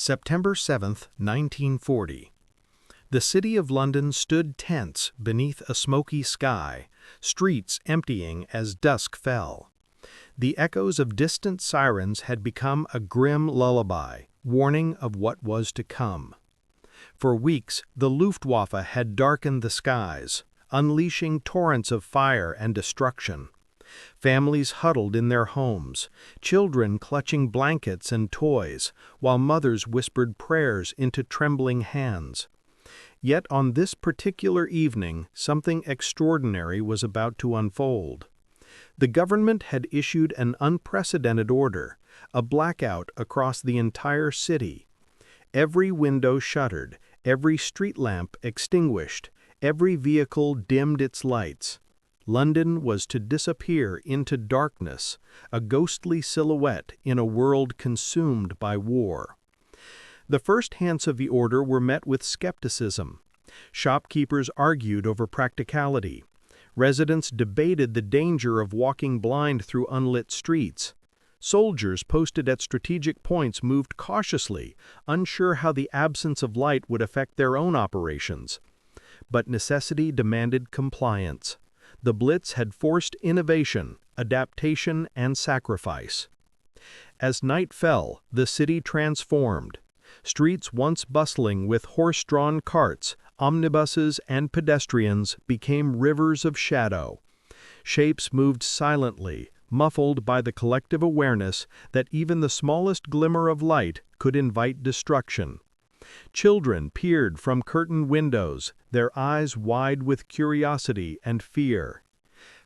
September 7, 1940. The city of London stood tense beneath a smoky sky, streets emptying as dusk fell. The echoes of distant sirens had become a grim lullaby, warning of what was to come. For weeks, the Luftwaffe had darkened the skies, unleashing torrents of fire and destruction. Families huddled in their homes, children clutching blankets and toys, while mothers whispered prayers into trembling hands. Yet on this particular evening, something extraordinary was about to unfold. The government had issued an unprecedented order, a blackout across the entire city. Every window shuttered, every street lamp extinguished, every vehicle dimmed its lights. London was to disappear into darkness, a ghostly silhouette in a world consumed by war. The first hints of the order were met with skepticism. Shopkeepers argued over practicality. Residents debated the danger of walking blind through unlit streets. Soldiers posted at strategic points moved cautiously, unsure how the absence of light would affect their own operations. But necessity demanded compliance. The Blitz had forced innovation, adaptation, and sacrifice. As night fell, the city transformed. Streets once bustling with horse-drawn carts, omnibuses, and pedestrians became rivers of shadow. Shapes moved silently, muffled by the collective awareness that even the smallest glimmer of light could invite destruction. Children peered from curtained windows, their eyes wide with curiosity and fear.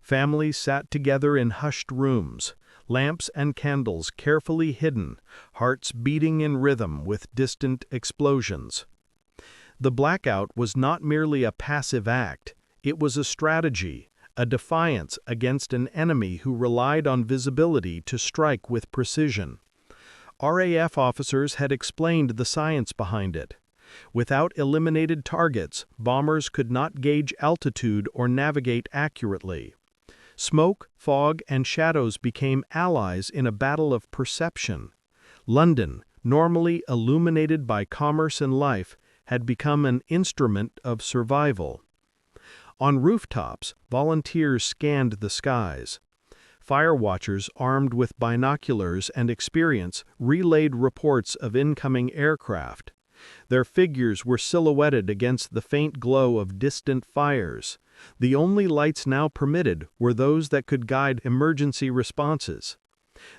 Families sat together in hushed rooms, lamps and candles carefully hidden, hearts beating in rhythm with distant explosions. The blackout was not merely a passive act, it was a strategy, a defiance against an enemy who relied on visibility to strike with precision. RAF officers had explained the science behind it. Without eliminated targets, bombers could not gauge altitude or navigate accurately. Smoke, fog, and shadows became allies in a battle of perception. London, normally illuminated by commerce and life, had become an instrument of survival. On rooftops, volunteers scanned the skies. Fire watchers armed with binoculars and experience relayed reports of incoming aircraft. Their figures were silhouetted against the faint glow of distant fires. The only lights now permitted were those that could guide emergency responses.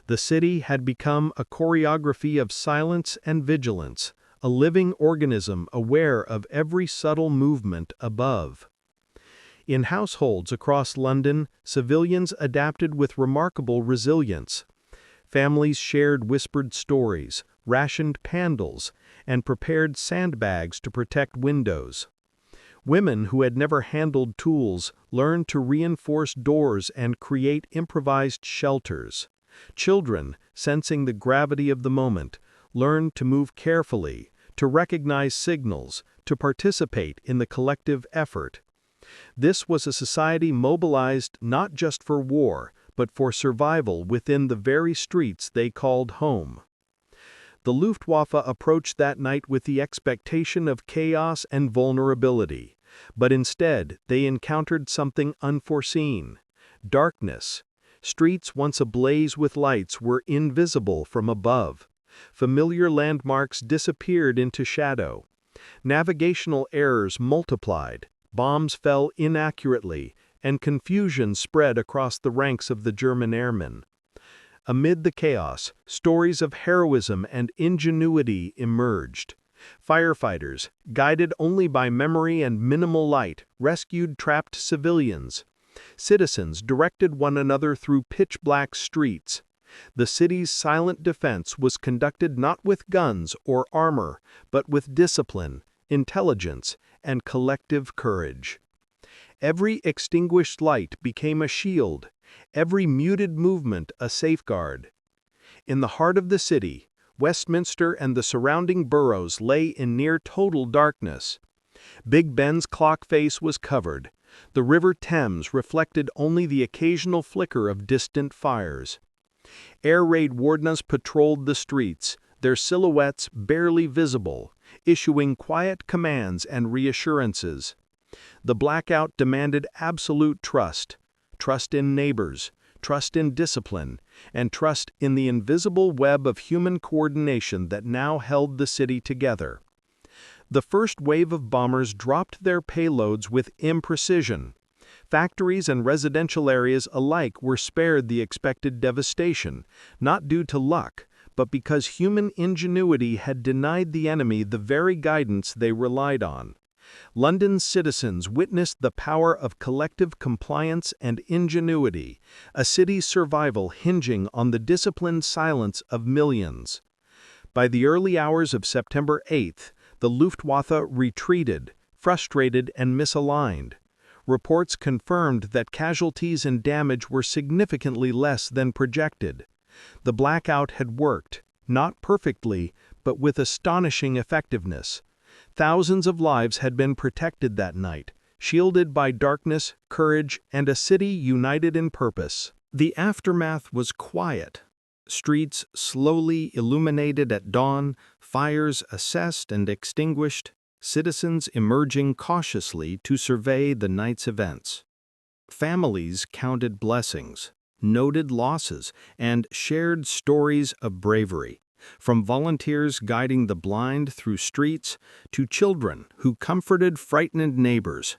The city had become a choreography of silence and vigilance, a living organism aware of every subtle movement above. In households across London, civilians adapted with remarkable resilience. Families shared whispered stories, rationed candles, and prepared sandbags to protect windows. Women who had never handled tools learned to reinforce doors and create improvised shelters. Children, sensing the gravity of the moment, learned to move carefully, to recognize signals, to participate in the collective effort. This was a society mobilized not just for war, but for survival within the very streets they called home. The Luftwaffe approached that night with the expectation of chaos and vulnerability, but instead they encountered something unforeseen: darkness. Streets once ablaze with lights were invisible from above. Familiar landmarks disappeared into shadow. Navigational errors multiplied. Bombs fell inaccurately, and confusion spread across the ranks of the German airmen. Amid the chaos, stories of heroism and ingenuity emerged. Firefighters, guided only by memory and minimal light, rescued trapped civilians. Citizens directed one another through pitch-black streets. The city's silent defense was conducted not with guns or armor, but with discipline, intelligence, and collective courage. Every extinguished light became a shield, every muted movement a safeguard. In the heart of the city, Westminster and the surrounding boroughs lay in near total darkness. Big Ben's clock face was covered. The River Thames reflected only the occasional flicker of distant fires. Air raid wardens patrolled the streets, their silhouettes barely visible, issuing quiet commands and reassurances. The blackout demanded absolute trust, trust in neighbors, trust in discipline, and trust in the invisible web of human coordination that now held the city together. The first wave of bombers dropped their payloads with imprecision. Factories and residential areas alike were spared the expected devastation, not due to luck, but because human ingenuity had denied the enemy the very guidance they relied on. London's citizens witnessed the power of collective compliance and ingenuity, a city's survival hinging on the disciplined silence of millions. By the early hours of September 8th, the Luftwaffe retreated, frustrated and misaligned. Reports confirmed that casualties and damage were significantly less than projected. The blackout had worked, not perfectly, but with astonishing effectiveness. Thousands of lives had been protected that night, shielded by darkness, courage, and a city united in purpose. The aftermath was quiet. Streets slowly illuminated at dawn, fires assessed and extinguished, citizens emerging cautiously to survey the night's events. Families counted blessings, noted losses, and shared stories of bravery, from volunteers guiding the blind through streets to children who comforted frightened neighbors.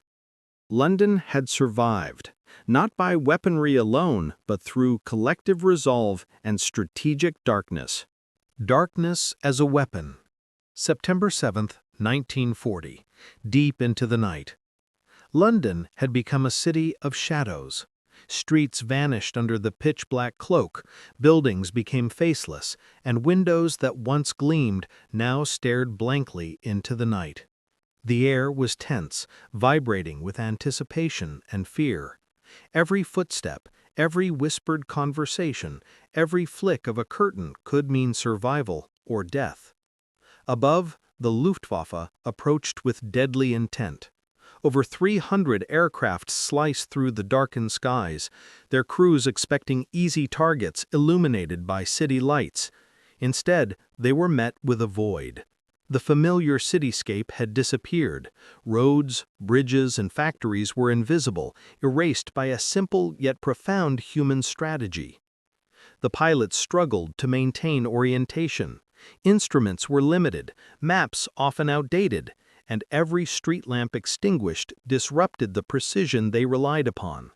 London had survived, not by weaponry alone, but through collective resolve and strategic darkness. Darkness as a weapon. September 7, 1940, deep into the night. London had become a city of shadows. Streets vanished under the pitch-black cloak, buildings became faceless, and windows that once gleamed now stared blankly into the night. The air was tense, vibrating with anticipation and fear. Every footstep, every whispered conversation, every flick of a curtain could mean survival or death. Above, the Luftwaffe approached with deadly intent. Over 300 aircraft sliced through the darkened skies, their crews expecting easy targets illuminated by city lights. Instead, they were met with a void. The familiar cityscape had disappeared. Roads, bridges, and factories were invisible, erased by a simple yet profound human strategy. The pilots struggled to maintain orientation. Instruments were limited, maps often outdated, and every street lamp extinguished disrupted the precision they relied upon.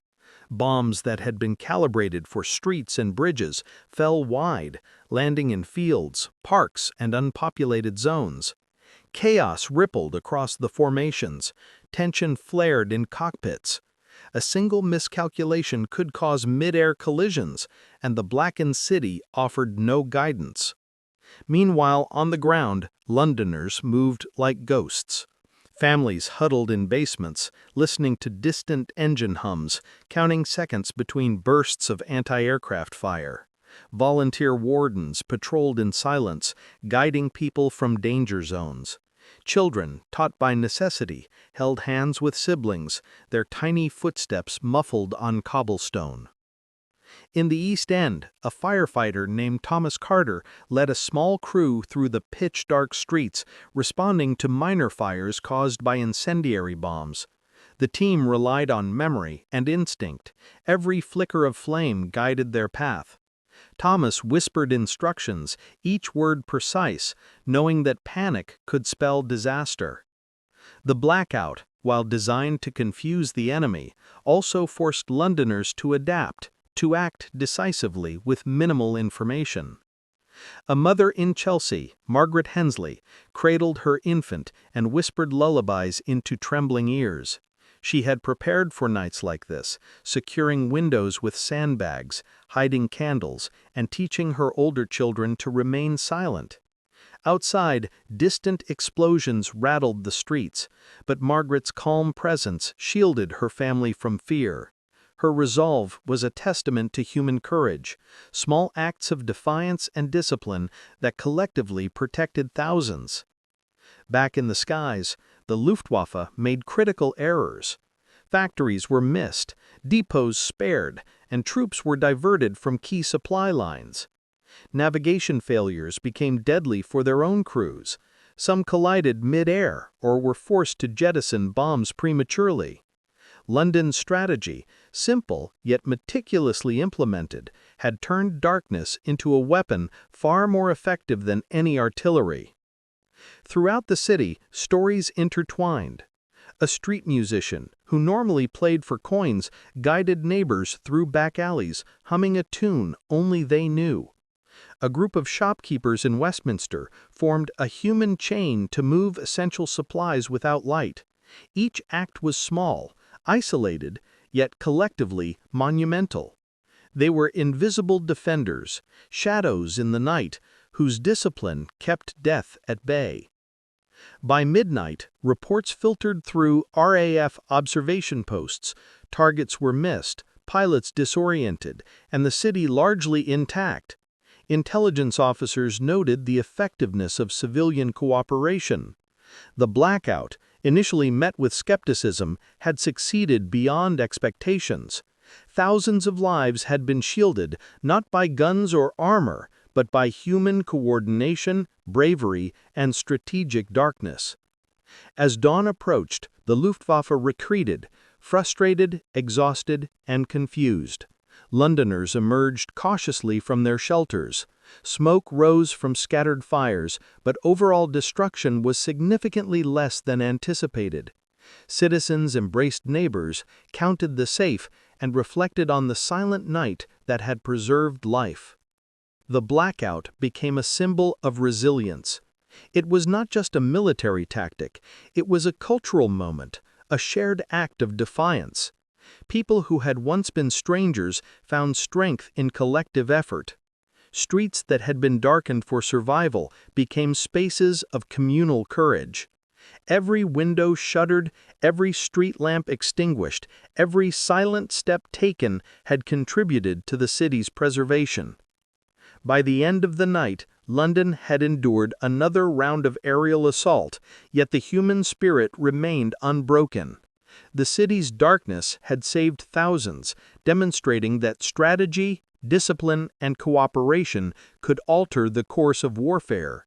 Bombs that had been calibrated for streets and bridges fell wide, landing in fields, parks, and unpopulated zones. Chaos rippled across the formations. Tension flared in cockpits. A single miscalculation could cause mid-air collisions, and the blackened city offered no guidance. Meanwhile, on the ground, Londoners moved like ghosts. Families huddled in basements, listening to distant engine hums, counting seconds between bursts of anti-aircraft fire. Volunteer wardens patrolled in silence, guiding people from danger zones. Children, taught by necessity, held hands with siblings, their tiny footsteps muffled on cobblestone. In the East End, a firefighter named Thomas Carter led a small crew through the pitch-dark streets, responding to minor fires caused by incendiary bombs. The team relied on memory and instinct. Every flicker of flame guided their path. Thomas whispered instructions, each word precise, knowing that panic could spell disaster. The blackout, while designed to confuse the enemy, also forced Londoners to adapt, to act decisively with minimal information. A mother in Chelsea, Margaret Hensley, cradled her infant and whispered lullabies into trembling ears. She had prepared for nights like this, securing windows with sandbags, hiding candles, and teaching her older children to remain silent. Outside, distant explosions rattled the streets, but Margaret's calm presence shielded her family from fear. Her resolve was a testament to human courage, small acts of defiance and discipline that collectively protected thousands. Back in the skies, the Luftwaffe made critical errors. Factories were missed, depots spared, and troops were diverted from key supply lines. Navigation failures became deadly for their own crews. Some collided mid-air or were forced to jettison bombs prematurely. London's strategy, simple yet meticulously implemented, had turned darkness into a weapon far more effective than any artillery. Throughout the city, stories intertwined. A street musician, who normally played for coins, guided neighbors through back alleys, humming a tune only they knew. A group of shopkeepers in Westminster formed a human chain to move essential supplies without light. Each act was small, isolated, yet collectively monumental. They were invisible defenders, shadows in the night, whose discipline kept death at bay. By midnight, reports filtered through RAF observation posts. Targets were missed, pilots disoriented, and the city largely intact. Intelligence officers noted the effectiveness of civilian cooperation. The blackout, initially met with skepticism, had succeeded beyond expectations. Thousands of lives had been shielded not by guns or armor, but by human coordination, bravery, and strategic darkness. As dawn approached, the Luftwaffe retreated, frustrated, exhausted, and confused. Londoners emerged cautiously from their shelters. Smoke rose from scattered fires, but overall destruction was significantly less than anticipated. Citizens embraced neighbors, counted the safe, and reflected on the silent night that had preserved life. The blackout became a symbol of resilience. It was not just a military tactic, it was a cultural moment, a shared act of defiance. People who had once been strangers found strength in collective effort. Streets that had been darkened for survival became spaces of communal courage. Every window shuttered, every street lamp extinguished, every silent step taken had contributed to the city's preservation. By the end of the night, London had endured another round of aerial assault, yet the human spirit remained unbroken. The city's darkness had saved thousands, demonstrating that strategy, discipline, and cooperation could alter the course of warfare.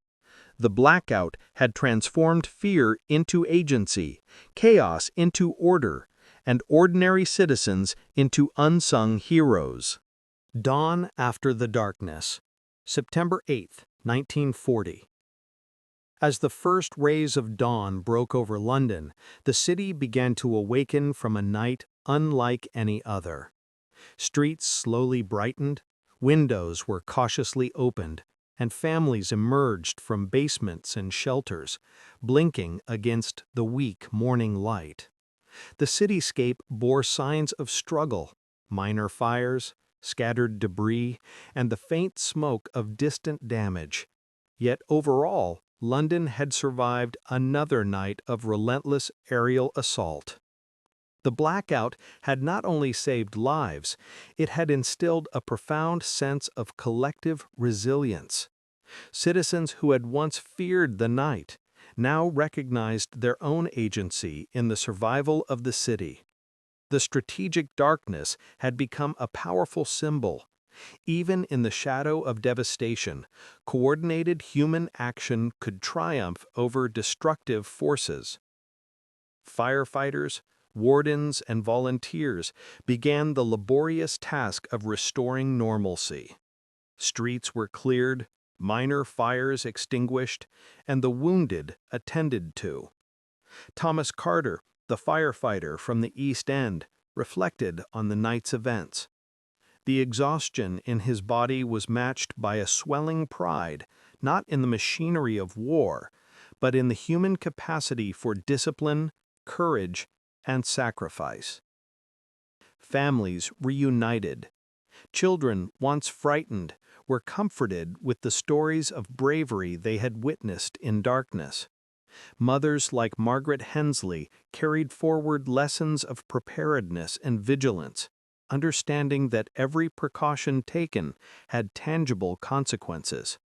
The blackout had transformed fear into agency, chaos into order, and ordinary citizens into unsung heroes. Dawn after the darkness. September 8, 1940. As the first rays of dawn broke over London, the city began to awaken from a night unlike any other. Streets slowly brightened, windows were cautiously opened, and families emerged from basements and shelters, blinking against the weak morning light. The cityscape bore signs of struggle: minor fires, scattered debris, and the faint smoke of distant damage. Yet overall, London had survived another night of relentless aerial assault. The blackout had not only saved lives, it had instilled a profound sense of collective resilience. Citizens who had once feared the night now recognized their own agency in the survival of the city. The strategic darkness had become a powerful symbol. Even in the shadow of devastation, coordinated human action could triumph over destructive forces. Firefighters, wardens, and volunteers began the laborious task of restoring normalcy. Streets were cleared, minor fires extinguished, and the wounded attended to. Thomas Carter, the firefighter from the East End, reflected on the night's events. The exhaustion in his body was matched by a swelling pride, not in the machinery of war, but in the human capacity for discipline, courage, and sacrifice. Families reunited. Children, once frightened, were comforted with the stories of bravery they had witnessed in darkness. Mothers like Margaret Hensley carried forward lessons of preparedness and vigilance, understanding that every precaution taken had tangible consequences.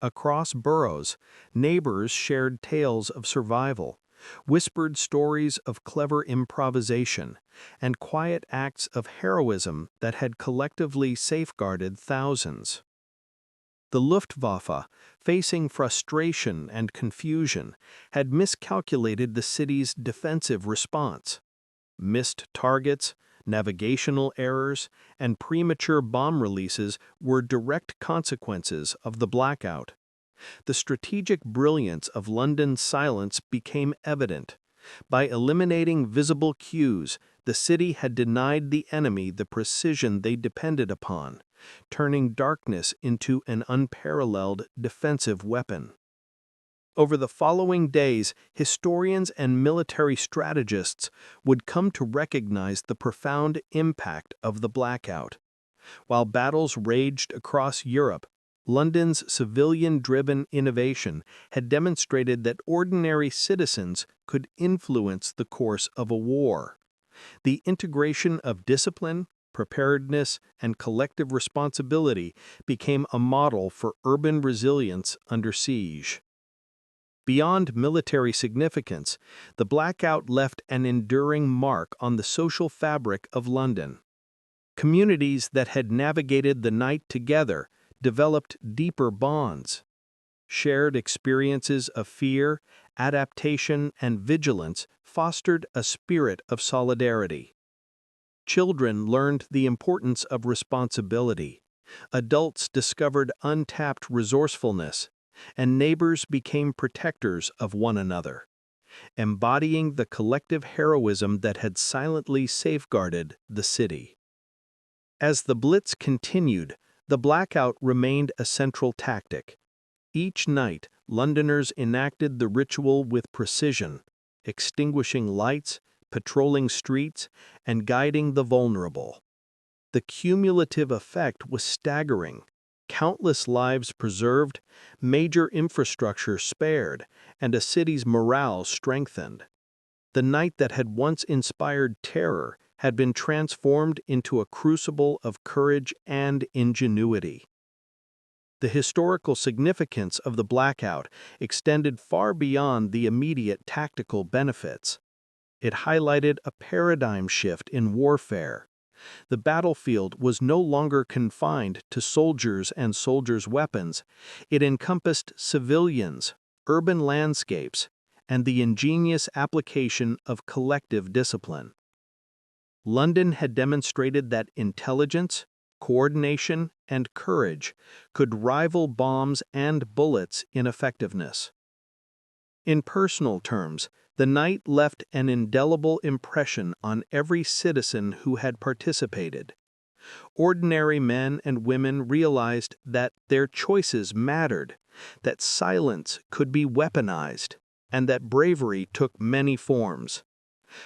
Across boroughs, neighbors shared tales of survival, whispered stories of clever improvisation, and quiet acts of heroism that had collectively safeguarded thousands. The Luftwaffe, facing frustration and confusion, had miscalculated the city's defensive response. Missed targets, navigational errors, and premature bomb releases were direct consequences of the blackout. The strategic brilliance of London's silence became evident. By eliminating visible cues, the city had denied the enemy the precision they depended upon, turning darkness into an unparalleled defensive weapon. Over the following days, historians and military strategists would come to recognize the profound impact of the blackout. While battles raged across Europe, London's civilian-driven innovation had demonstrated that ordinary citizens could influence the course of a war. The integration of discipline, preparedness, and collective responsibility became a model for urban resilience under siege. Beyond military significance, the blackout left an enduring mark on the social fabric of London. Communities that had navigated the night together developed deeper bonds. Shared experiences of fear, adaptation, and vigilance fostered a spirit of solidarity. Children learned the importance of responsibility. Adults discovered untapped resourcefulness, and neighbors became protectors of one another, embodying the collective heroism that had silently safeguarded the city. As the Blitz continued, the blackout remained a central tactic. Each night, Londoners enacted the ritual with precision, extinguishing lights, patrolling streets, and guiding the vulnerable. The cumulative effect was staggering. Countless lives preserved, major infrastructure spared, and a city's morale strengthened. The night that had once inspired terror had been transformed into a crucible of courage and ingenuity. The historical significance of the blackout extended far beyond the immediate tactical benefits. It highlighted a paradigm shift in warfare. The battlefield was no longer confined to soldiers and soldiers' weapons. It encompassed civilians, urban landscapes, and the ingenious application of collective discipline. London had demonstrated that intelligence, coordination, and courage could rival bombs and bullets in effectiveness. In personal terms, the night left an indelible impression on every citizen who had participated. Ordinary men and women realized that their choices mattered, that silence could be weaponized, and that bravery took many forms.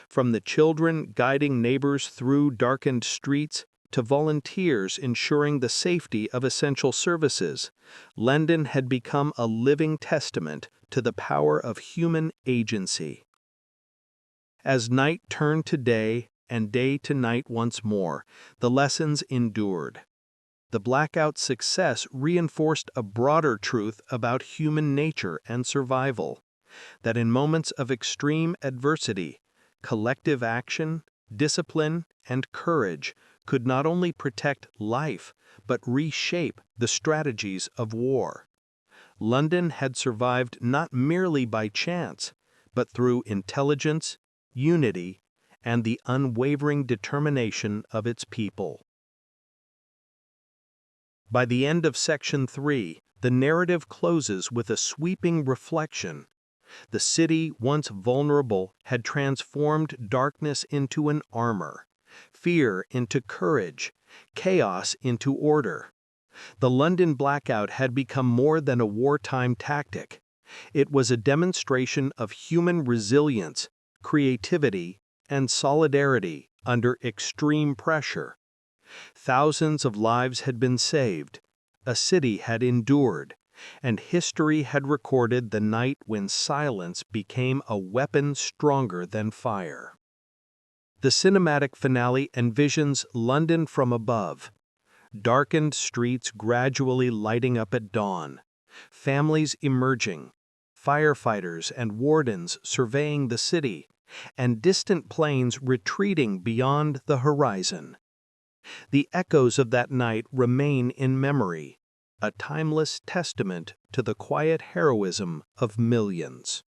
From the children guiding neighbors through darkened streets to volunteers ensuring the safety of essential services, London had become a living testament to the power of human agency. As night turned to day and day to night once more, the lessons endured. The blackout's success reinforced a broader truth about human nature and survival, that in moments of extreme adversity, collective action, discipline, and courage could not only protect life, but reshape the strategies of war. London had survived not merely by chance, but through intelligence, unity, and the unwavering determination of its people. By the end of Section 3, the narrative closes with a sweeping reflection. The city, once vulnerable, had transformed darkness into an armor, fear into courage, chaos into order. The London blackout had become more than a wartime tactic. It was a demonstration of human resilience, creativity, and solidarity under extreme pressure. Thousands of lives had been saved, a city had endured, and history had recorded the night when silence became a weapon stronger than fire. The cinematic finale envisions London from above, darkened streets gradually lighting up at dawn, families emerging, firefighters and wardens surveying the city, and distant planes retreating beyond the horizon. The echoes of that night remain in memory, a timeless testament to the quiet heroism of millions.